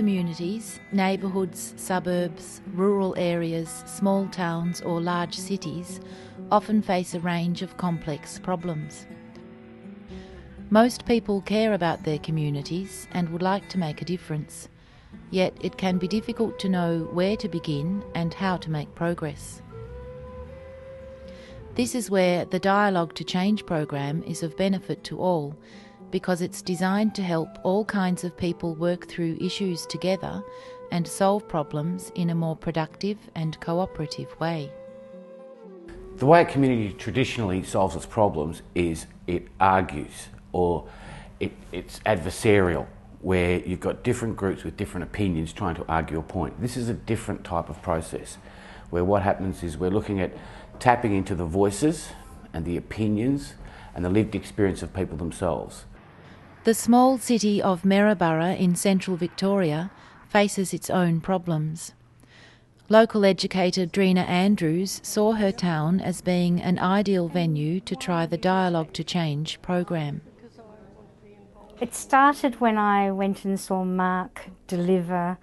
communities, neighbourhoods, suburbs, rural areas, small towns or large cities often face a range of complex problems. Most people care about their communities and would like to make a difference, yet it can be difficult to know where to begin and how to make progress. This is where the Dialogue to Change program is of benefit to all, because it's designed to help all kinds of people work through issues together and solve problems in a more productive and cooperative way. The way a community traditionally solves its problems is it argues, or it's adversarial, where you've got different groups with different opinions trying to argue a point. This is a different type of process, where what happens is we're looking at tapping into the voices and the opinions and the lived experience of people themselves. The small city of Maryborough in central Victoria faces its own problems. Local educator Drina Andrews saw her town as being an ideal venue to try the Dialogue to Change program. It started when I went and saw Mark deliver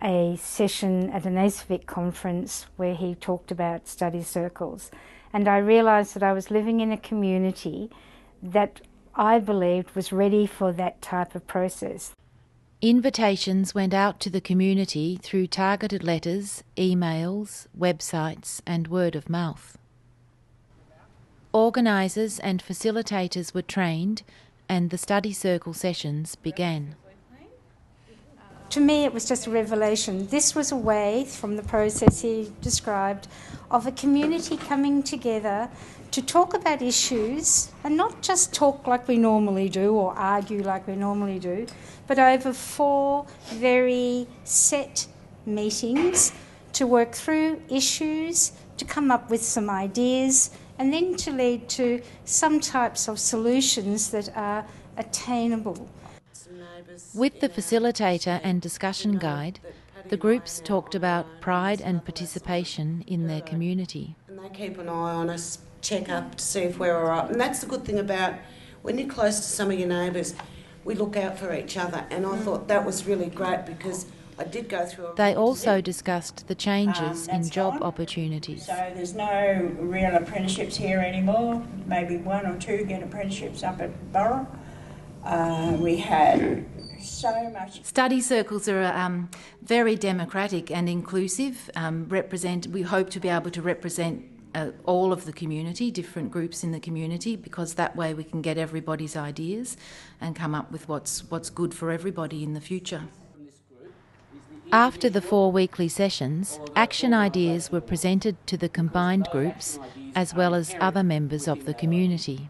a session at an ASCN conference where he talked about study circles, and I realised that I was living in a community that I believed was ready for that type of process. Invitations went out to the community through targeted letters, emails, websites and word of mouth. Organisers and facilitators were trained and the study circle sessions began. To me it was just a revelation. This was a way, from the process he described, of a community coming together to talk about issues, and not just talk like we normally do or argue like we normally do, but over 4 very set meetings to work through issues, to come up with some ideas, and then to lead to some types of solutions that are attainable. With the facilitator and discussion guide, the groups talked about pride and participation in their community. And they keep an eye on us, check up to see if we're all right. And that's the good thing about when you're close to some of your neighbours, we look out for each other. And I thought that was really great because I did go through They also discussed the changes in job opportunities. So there's no real apprenticeships here anymore. Maybe 1 or 2 get apprenticeships up at Borough. We had so much. Study circles are very democratic and inclusive. We hope to be able to represent all of the community, different groups in the community, because that way we can get everybody's ideas and come up with what's good for everybody in the future. After the 4 weekly sessions, action ideas were presented to the combined groups as well as other members of the community.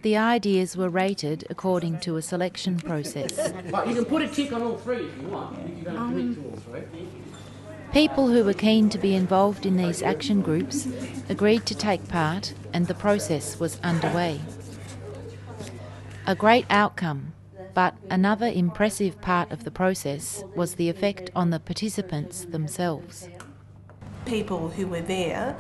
The ideas were rated according to a selection process. You can put a tick on all 3 if you want, if you're going to commit to all 3. People who were keen to be involved in these action groups agreed to take part, and the process was underway. A great outcome, but another impressive part of the process was the effect on the participants themselves. People who were there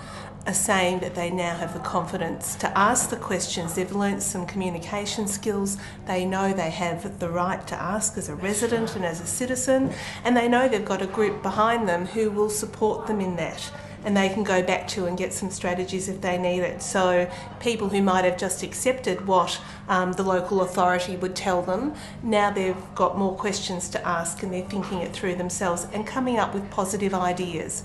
are saying that they now have the confidence to ask the questions. They've learnt some communication skills. They know they have the right to ask as a resident and as a citizen, and they know they've got a group behind them who will support them in that, and they can go back to and get some strategies if they need it. So people who might have just accepted what the local authority would tell them, now they've got more questions to ask and they're thinking it through themselves and coming up with positive ideas.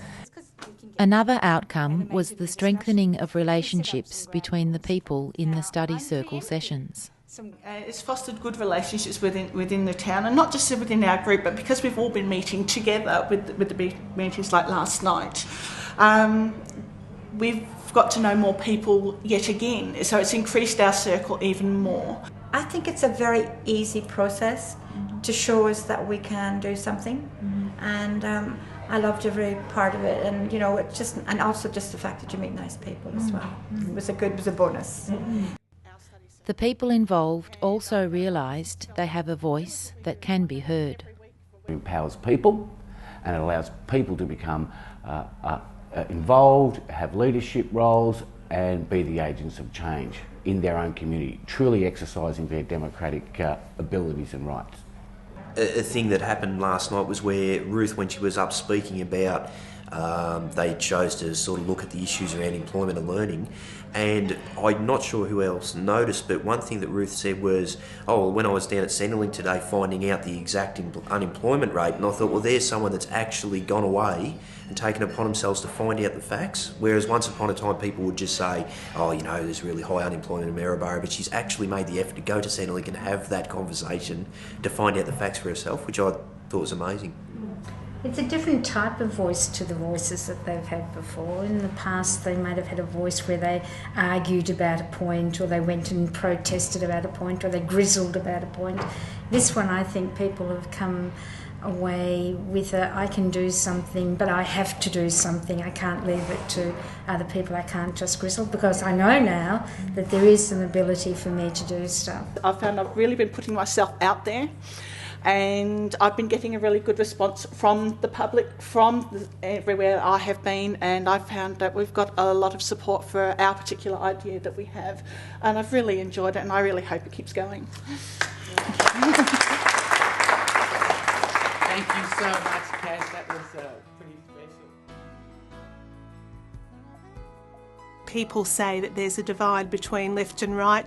Another outcome was the strengthening of relationships between the people in the study circle sessions. It's fostered good relationships within the town, and not just within our group, but because we've all been meeting together with the meetings like last night. We've got to know more people yet again, so it's increased our circle even more. I think it's a very easy process to show us that we can do something, and I loved every part of it, and you know, it's just, and also just the fact that you meet nice people as well. It was a bonus. The people involved also realised they have a voice that can be heard. It empowers people and it allows people to become involved, have leadership roles and be the agents of change in their own community, truly exercising their democratic abilities and rights. a thing that happened last night was where Ruth, when she was up speaking about they chose to sort of look at the issues around employment and learning, and I'm not sure who else noticed, but one thing that Ruth said was, oh, well, when I was down at Centrelink today finding out the exact unemployment rate, and I thought, well, there's someone that's actually gone away and taken upon themselves to find out the facts, whereas once upon a time people would just say, oh, you know, there's really high unemployment in Maryborough, but she's actually made the effort to go to Centrelink and have that conversation to find out the facts for herself, which I thought was amazing. It's a different type of voice to the voices that they've had before. In the past, they might have had a voice where they argued about a point, or they went and protested about a point, or they grizzled about a point. This one, I think people have come away with I can do something, but I have to do something. I can't leave it to other people. I can't just grizzle, because I know now that there is an ability for me to do stuff. I've found I've really been putting myself out there, and I've been getting a really good response from the public, from everywhere I have been, and I've found that we've got a lot of support for our particular idea that we have, and I've really enjoyed it, and I really hope it keeps going. Thank you so much, Cass. That was pretty special. People say that there's a divide between left and right.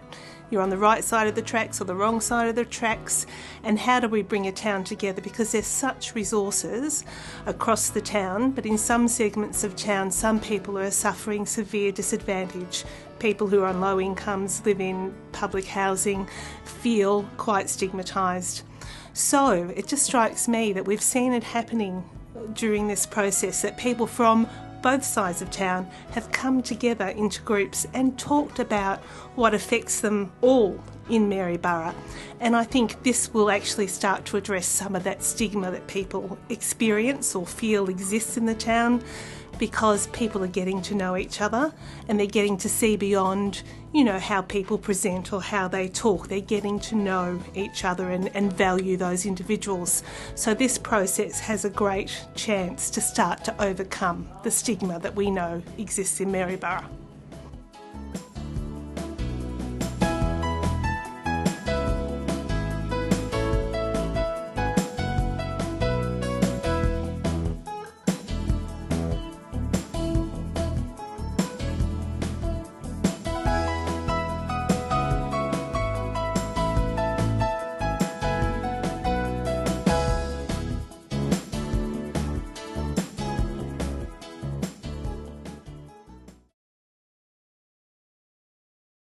You're on the right side of the tracks or the wrong side of the tracks, and how do we bring a town together? Because there's such resources across the town, but in some segments of town, some people are suffering severe disadvantage. People who are on low incomes, live in public housing, feel quite stigmatised. So it just strikes me that we've seen it happening during this process, that people from both sides of town have come together into groups and talked about what affects them all in Maryborough. And I think this will actually start to address some of that stigma that people experience or feel exists in the town, because people are getting to know each other and they're getting to see beyond, you know, how people present or how they talk. They're getting to know each other and value those individuals. So this process has a great chance to start to overcome the stigma that we know exists in Maryborough.